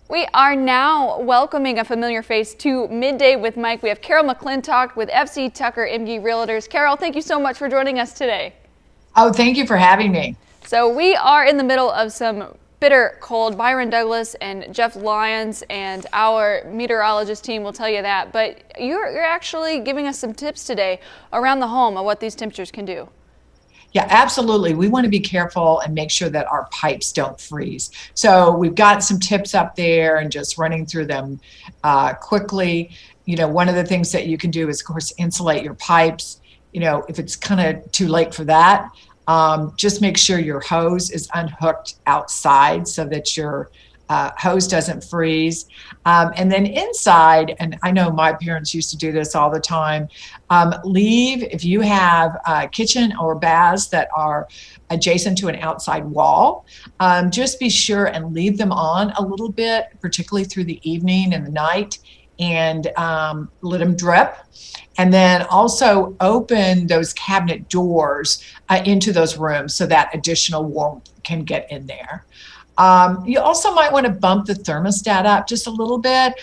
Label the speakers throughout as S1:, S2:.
S1: We are now welcoming a familiar face to Midday with Mike. We have Carol McClintock with FC Tucker MG Realtors. Carol, thank you so much for joining us today.
S2: Oh, thank you for having me.
S1: So we are in the middle of some bitter cold. Byron Douglas and Jeff Lyons and our meteorologist team will tell you that. But you're actually giving us some tips today around the home of what these temperatures can do.
S2: Yeah, absolutely. We want to be careful and make sure that our pipes don't freeze. So we've got some tips up there and just running through them quickly. You know, one of the things that you can do is, of course, insulate your pipes. You know, if it's kind of too late for that, just make sure your hose is unhooked outside so that your hose doesn't freeze. And then inside, and I know my parents used to do this all the time, leave, if you have a kitchen or baths that are adjacent to an outside wall, just be sure and leave them on a little bit, particularly through the evening and the night, and let them drip. And then also open those cabinet doors into those rooms so that additional warmth can get in there. You also might want to bump the thermostat up just a little bit,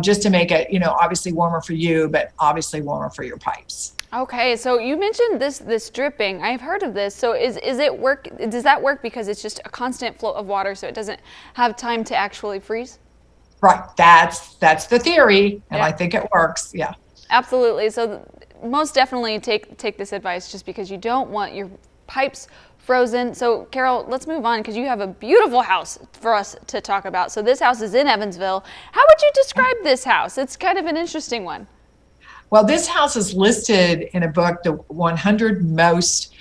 S2: just to make it, you know, obviously warmer for you, but obviously warmer for your pipes.
S1: Okay, so you mentioned this dripping. I've heard of this. So does that work because it's just a constant flow of water, so it doesn't have time to actually freeze?
S2: Right. That's the theory, and
S1: Yeah.
S2: I think it works. Yeah.
S1: Absolutely. So most definitely take this advice, just because you don't want your pipes frozen. So Carol, let's move on, because you have a beautiful house for us to talk about. So this house is in Evansville. How would you describe this house? It's kind of an interesting one.
S2: Well, this house is listed in a book, the 100 most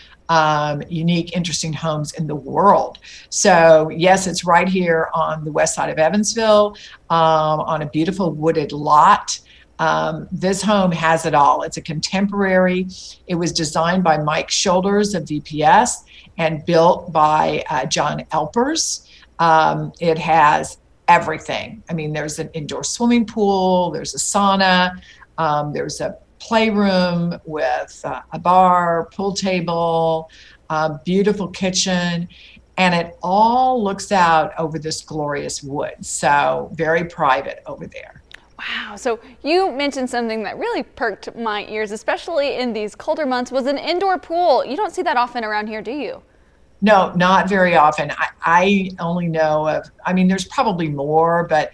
S2: unique, interesting homes in the world. So yes, it's right here on the west side of Evansville, on a beautiful wooded lot. This home has it all. It's a contemporary. It was designed by Mike Shoulders of VPS and built by John Elpers. It has everything. I mean, there's an indoor swimming pool, there's a sauna, there's a playroom with a bar, pool table, beautiful kitchen, and it all looks out over this glorious wood. So very private over there.
S1: Wow. So you mentioned something that really perked my ears, especially in these colder months, was an indoor pool. You don't see that often around here, do you?
S2: No, not very often. I only know of, I mean, there's probably more, but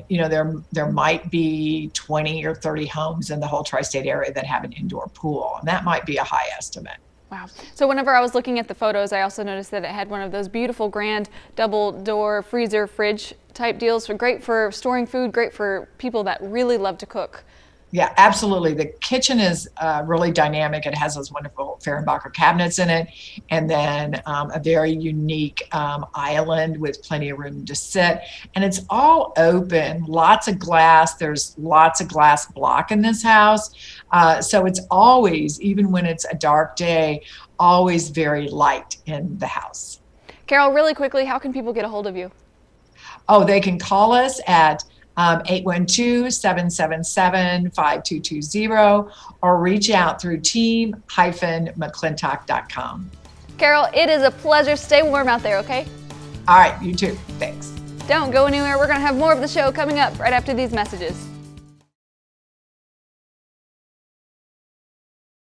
S2: you know, there might be 20 or 30 homes in the whole tri-state area that have an indoor pool, and that might be a high estimate.
S1: Wow. So whenever I was looking at the photos, I also noticed that it had one of those beautiful grand double door freezer fridge type deals. So great for storing food, great for people that really love to cook.
S2: Yeah, absolutely. The kitchen is really dynamic. It has those wonderful Fehrenbacher cabinets in it, and then a very unique island with plenty of room to sit. And it's all open, lots of glass. There's lots of glass block in this house. So it's always, even when it's a dark day, always very light in the house.
S1: Carol, really quickly, how can people get a hold of you?
S2: Oh, they can call us at 812-777-5220 or reach out through team-mcclintock.com.
S1: Carol, it is a pleasure. Stay warm out there, okay?
S2: All right, you too. Thanks.
S1: Don't go anywhere. We're going to have more of the show coming up right after these messages.